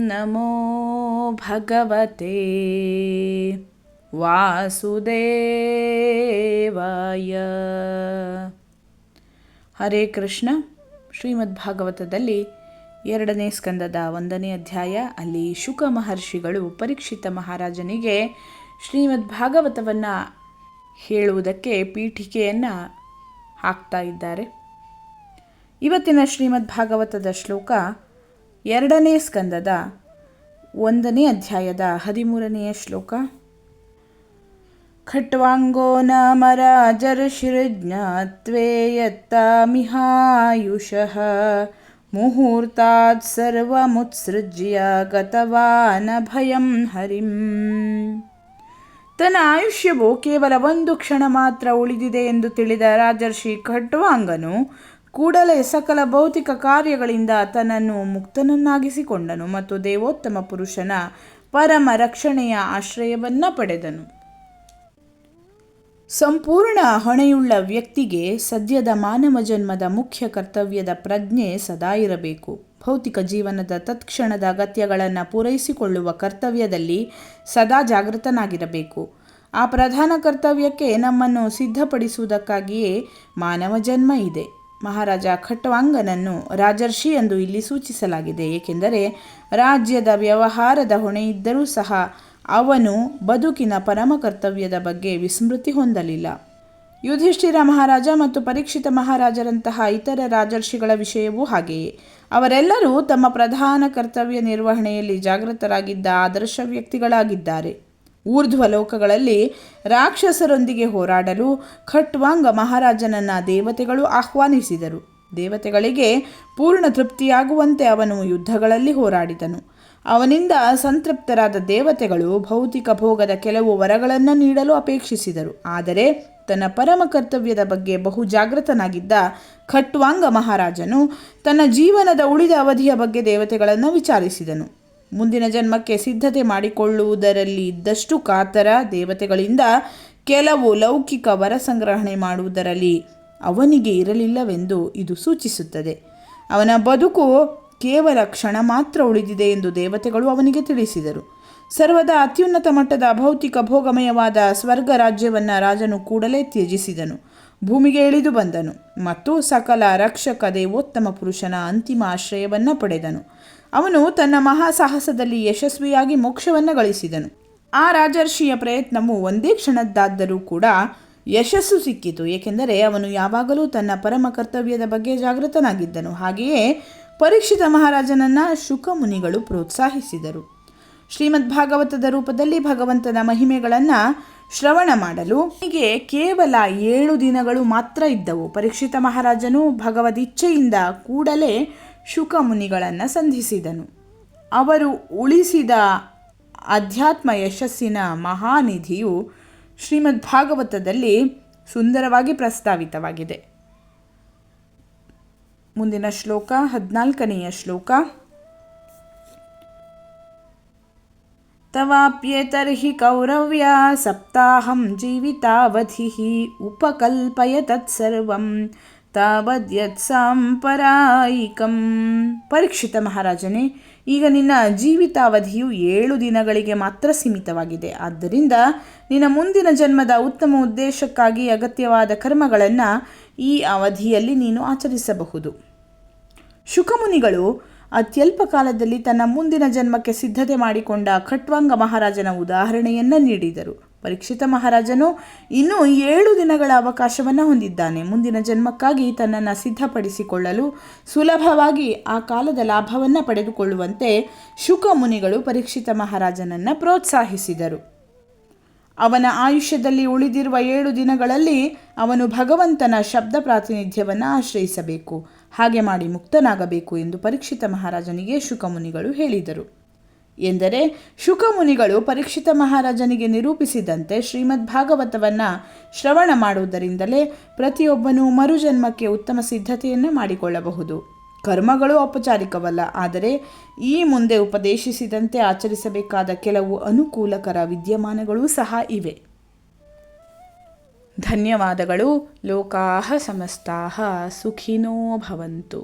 ನಮೋ ಭಗವತೆ ವಾಸುದೇವಾಯ. ಹರೇ ಕೃಷ್ಣ. ಶ್ರೀಮದ್ ಭಾಗವತದಲ್ಲಿ 2ನೇ ಸ್ಕಂದದ 1ನೇ ಅಧ್ಯಾಯ. ಅಲ್ಲಿ ಶುಕ ಮಹರ್ಷಿಗಳು ಪರೀಕ್ಷಿತ ಮಹಾರಾಜನಿಗೆ ಶ್ರೀಮದ್ ಭಾಗವತವನ್ನು ಹೇಳುವುದಕ್ಕೆ ಪೀಠಿಕೆಯನ್ನು ಹಾಕ್ತಾ ಇದ್ದಾರೆ. ಇವತ್ತಿನ ಶ್ರೀಮದ್ ಭಾಗವತದ ಶ್ಲೋಕ 2ನೇ ಸ್ಕಂದದ 1ನೇ ಅಧ್ಯಾಯದ 13ನೆಯ ಶ್ಲೋಕ. ಖಟ್ವಾಂಗೋ ನಾಮ ರಾಜರ್ಷಿರ್ಜ್ಞಾತ್ವೇ ಯತ್ತಾಮಿಹಾಯುಷಃ ಮುಹೂರ್ತಾತ್ ಸರ್ವಮುತ್ಸೃಜ್ಯ ಗತವಾನ ಭಯಂ ಹರಿಂ. ತನ್ನ ಆಯುಷ್ಯವು ಕೇವಲ 1 ಕ್ಷಣ ಮಾತ್ರ ಉಳಿದಿದೆ ಎಂದು ತಿಳಿದ ರಾಜರ್ಷಿ ಖಟ್ವಾಂಗನು ಕೂಡಲೇ ಸಕಲ ಭೌತಿಕ ಕಾರ್ಯಗಳಿಂದ ತನ್ನನ್ನು ಮುಕ್ತನನ್ನಾಗಿಸಿಕೊಂಡನು ಮತ್ತು ದೇವೋತ್ತಮ ಪುರುಷನ ಪರಮ ರಕ್ಷಣೆಯ ಆಶ್ರಯವನ್ನು ಪಡೆದನು. ಸಂಪೂರ್ಣ ಹೊಣೆಯುಳ್ಳ ವ್ಯಕ್ತಿಗೆ ಸದ್ಯದ ಮಾನವ ಜನ್ಮದ ಮುಖ್ಯ ಕರ್ತವ್ಯದ ಪ್ರಜ್ಞೆ ಸದಾ ಇರಬೇಕು. ಭೌತಿಕ ಜೀವನದ ತತ್ಕ್ಷಣದ ಅಗತ್ಯಗಳನ್ನು ಪೂರೈಸಿಕೊಳ್ಳುವ ಕರ್ತವ್ಯದಲ್ಲಿ ಸದಾ ಜಾಗೃತನಾಗಿರಬೇಕು. ಆ ಪ್ರಧಾನ ಕರ್ತವ್ಯಕ್ಕೆ ನಮ್ಮನ್ನು ಸಿದ್ಧಪಡಿಸುವುದಕ್ಕಾಗಿಯೇ ಮಾನವ ಜನ್ಮ ಇದೆ. ಮಹಾರಾಜ ಖಟ್ವಾಂಗನನ್ನು ರಾಜರ್ಷಿ ಎಂದು ಇಲ್ಲಿ ಸೂಚಿಸಲಾಗಿದೆ, ಏಕೆಂದರೆ ರಾಜ್ಯದ ವ್ಯವಹಾರದ ಹೊಣೆಯಿದ್ದರೂ ಸಹ ಅವನು ಬದುಕಿನ ಪರಮ ಕರ್ತವ್ಯದ ಬಗ್ಗೆ ವಿಸ್ಮೃತಿ ಹೊಂದಲಿಲ್ಲ. ಯುಧಿಷ್ಠಿರ ಮಹಾರಾಜ ಮತ್ತು ಪರೀಕ್ಷಿತ ಮಹಾರಾಜರಂತಹ ಇತರ ರಾಜರ್ಷಿಗಳ ವಿಷಯವೂ ಹಾಗೆಯೇ. ಅವರೆಲ್ಲರೂ ತಮ್ಮ ಪ್ರಧಾನ ಕರ್ತವ್ಯ ನಿರ್ವಹಣೆಯಲ್ಲಿ ಜಾಗೃತರಾಗಿದ್ದ ಆದರ್ಶ ವ್ಯಕ್ತಿಗಳಾಗಿದ್ದಾರೆ. ಊರ್ಧ್ವ ಲೋಕಗಳಲ್ಲಿ ರಾಕ್ಷಸರೊಂದಿಗೆ ಹೋರಾಡಲು ಖಟ್ವಾಂಗ ಮಹಾರಾಜನನ್ನು ದೇವತೆಗಳು ಆಹ್ವಾನಿಸಿದರು. ದೇವತೆಗಳಿಗೆ ಪೂರ್ಣ ತೃಪ್ತಿಯಾಗುವಂತೆ ಅವನು ಯುದ್ಧಗಳಲ್ಲಿ ಹೋರಾಡಿದನು. ಅವನಿಂದ ಸಂತೃಪ್ತರಾದ ದೇವತೆಗಳು ಭೌತಿಕ ಭೋಗದ ಕೆಲವು ವರಗಳನ್ನು ನೀಡಲು ಅಪೇಕ್ಷಿಸಿದರು. ಆದರೆ ತನ್ನ ಪರಮ ಕರ್ತವ್ಯದ ಬಗ್ಗೆ ಬಹು ಜಾಗೃತನಾಗಿದ್ದ ಖಟ್ವಾಂಗ ಮಹಾರಾಜನು ತನ್ನ ಜೀವನದ ಉಳಿದ ಅವಧಿಯ ಬಗ್ಗೆ ದೇವತೆಗಳನ್ನು ವಿಚಾರಿಸಿದನು. ಮುಂದಿನ ಜನ್ಮಕ್ಕೆ ಸಿದ್ಧತೆ ಮಾಡಿಕೊಳ್ಳುವುದರಲ್ಲಿ ಇದ್ದಷ್ಟು ಕಾತರ ದೇವತೆಗಳಿಂದ ಕೆಲವು ಲೌಕಿಕ ವರ ಸಂಗ್ರಹಣೆ ಮಾಡುವುದರಲ್ಲಿ ಅವನಿಗೆ ಇರಲಿಲ್ಲವೆಂದು ಇದು ಸೂಚಿಸುತ್ತದೆ. ಅವನ ಬದುಕು ಕೇವಲ ಕ್ಷಣ ಮಾತ್ರ ಉಳಿದಿದೆ ಎಂದು ದೇವತೆಗಳು ಅವನಿಗೆ ತಿಳಿಸಿದರು. ಸರ್ವದಾ ಅತ್ಯುನ್ನತ ಮಟ್ಟದ ಭೌತಿಕ ಭೋಗಮಯವಾದ ಸ್ವರ್ಗ ರಾಜ್ಯವನ್ನು ರಾಜನು ಕೂಡಲೇ ತ್ಯಜಿಸಿದನು. ಭೂಮಿಗೆ ಇಳಿದು ಬಂದನು ಮತ್ತು ಸಕಲ ರಕ್ಷಕ ದೇವೋತ್ತಮ ಪುರುಷನ ಅಂತಿಮ ಆಶ್ರಯವನ್ನು ಪಡೆದನು. ಅವನು ತನ್ನ ಮಹಾಸಾಹಸದಲ್ಲಿ ಯಶಸ್ವಿಯಾಗಿ ಮೋಕ್ಷವನ್ನು ಗಳಿಸಿದನು. ಆ ರಾಜರ್ಷಿಯ ಪ್ರಯತ್ನವು ಒಂದೇ ಕ್ಷಣದ್ದಾದರೂ ಕೂಡ ಯಶಸ್ಸು ಸಿಕ್ಕಿತು, ಏಕೆಂದರೆ ಅವನು ಯಾವಾಗಲೂ ತನ್ನ ಪರಮ ಕರ್ತವ್ಯದ ಬಗ್ಗೆ ಜಾಗೃತನಾಗಿದ್ದನು. ಹಾಗೆಯೇ ಪರೀಕ್ಷಿತ ಮಹಾರಾಜನನ್ನು ಶುಕ ಮುನಿಗಳು ಪ್ರೋತ್ಸಾಹಿಸಿದರು. ಶ್ರೀಮದ್ ಭಾಗವತದ ರೂಪದಲ್ಲಿ ಭಗವಂತನ ಮಹಿಮೆಗಳನ್ನು ಶ್ರವಣ ಮಾಡಲು ಹೀಗೆ ಕೇವಲ 7 ದಿನಗಳು ಮಾತ್ರ ಇದ್ದವು. ಪರೀಕ್ಷಿತ ಮಹಾರಾಜನು ಭಗವದಿಚ್ಛೆಯಿಂದ ಕೂಡಲೇ ಶುಕ ಮುನಿಗಳನ್ನು ಸಂಧಿಸಿದನು. ಅವರು ಉಳಿಸಿದ ಅಧ್ಯಾತ್ಮ ಯಶಸ್ಸಿನ ಮಹಾನಿಧಿಯು ಶ್ರೀಮದ್ ಭಾಗವತದಲ್ಲಿ ಸುಂದರವಾಗಿ ಪ್ರಸ್ತಾವಿತವಾಗಿದೆ. ಮುಂದಿನ ಶ್ಲೋಕ 14ನೆಯ ಶ್ಲೋಕ. ತವಾಪ್ಯೇತರ್ಹಿ ಕೌರವ್ಯ ಸಪ್ತಾಹಂ ಜೀವಿತಾವಧಿಃ ಉಪಕಲ್ಪಯ ತತ್ಸರ್ವಂ ತಾವದ್ಯತ್ ಸಾಂಪರಾಯಿಕಂ. ಪರೀಕ್ಷಿತ ಮಹಾರಾಜನೇ, ಈಗ ನಿನ್ನ ಜೀವಿತಾವಧಿಯು 7 ದಿನಗಳಿಗೆ ಮಾತ್ರ ಸೀಮಿತವಾಗಿದೆ. ಆದ್ದರಿಂದ ನಿನ್ನ ಮುಂದಿನ ಜನ್ಮದ ಉತ್ತಮ ಉದ್ದೇಶಕ್ಕಾಗಿ ಅಗತ್ಯವಾದ ಕರ್ಮಗಳನ್ನು ಈ ಅವಧಿಯಲ್ಲಿ ನೀನು ಆಚರಿಸಬಹುದು. ಶುಕಮುನಿಗಳು ಅತ್ಯಲ್ಪ ಕಾಲದಲ್ಲಿ ತನ್ನ ಮುಂದಿನ ಜನ್ಮಕ್ಕೆ ಸಿದ್ಧತೆ ಮಾಡಿಕೊಂಡ ಖಟ್ವಾಂಗ ಮಹಾರಾಜನ ಉದಾಹರಣೆಯನ್ನು ನೀಡಿದರು. ಪರೀಕ್ಷಿತ ಮಹಾರಾಜನು ಇನ್ನೂ 7 ದಿನಗಳ ಅವಕಾಶವನ್ನು ಹೊಂದಿದ್ದಾನೆ. ಮುಂದಿನ ಜನ್ಮಕ್ಕಾಗಿ ತನ್ನನ್ನು ಸಿದ್ಧಪಡಿಸಿಕೊಳ್ಳಲು ಸುಲಭವಾಗಿ ಆ ಕಾಲದ ಲಾಭವನ್ನು ಪಡೆದುಕೊಳ್ಳುವಂತೆ ಶುಕ ಮುನಿಗಳು ಪರೀಕ್ಷಿತ ಮಹಾರಾಜನನ್ನು ಪ್ರೋತ್ಸಾಹಿಸಿದರು. ಅವನ ಆಯುಷ್ಯದಲ್ಲಿ ಉಳಿದಿರುವ 7 ದಿನಗಳಲ್ಲಿ ಅವನು ಭಗವಂತನ ಶಬ್ದ ಪ್ರಾತಿನಿಧ್ಯವನ್ನು ಆಶ್ರಯಿಸಬೇಕು. ಹಾಗೆ ಮಾಡಿ ಮುಕ್ತನಾಗಬೇಕು ಎಂದು ಪರೀಕ್ಷಿತ ಮಹಾರಾಜನಿಗೆ ಶುಕಮುನಿಗಳು ಹೇಳಿದರು. ಎಂದರೆ ಶುಕಮುನಿಗಳು ಪರೀಕ್ಷಿತ ಮಹಾರಾಜನಿಗೆ ನಿರೂಪಿಸಿದಂತೆ ಶ್ರೀಮದ್ ಭಾಗವತವನ್ನು ಶ್ರವಣ ಮಾಡುವುದರಿಂದಲೇ ಪ್ರತಿಯೊಬ್ಬನೂ ಮರುಜನ್ಮಕ್ಕೆ ಉತ್ತಮ ಸಿದ್ಧತೆಯನ್ನು ಮಾಡಿಕೊಳ್ಳಬಹುದು. ಕರ್ಮಗಳು ಔಪಚಾರಿಕವಲ್ಲ, ಆದರೆ ಈ ಮುಂದೆ ಉಪದೇಶಿಸಿದಂತೆ ಆಚರಿಸಬೇಕಾದ ಕೆಲವು ಅನುಕೂಲಕರ ವಿದ್ಯಮಾನಗಳೂ ಸಹ ಇವೆ. ಧನ್ಯವಾದಗಳು. ಲೋಕಾಃ ಸಮಸ್ತಾಃ ಸುಖಿನೋ ಭವಂತು.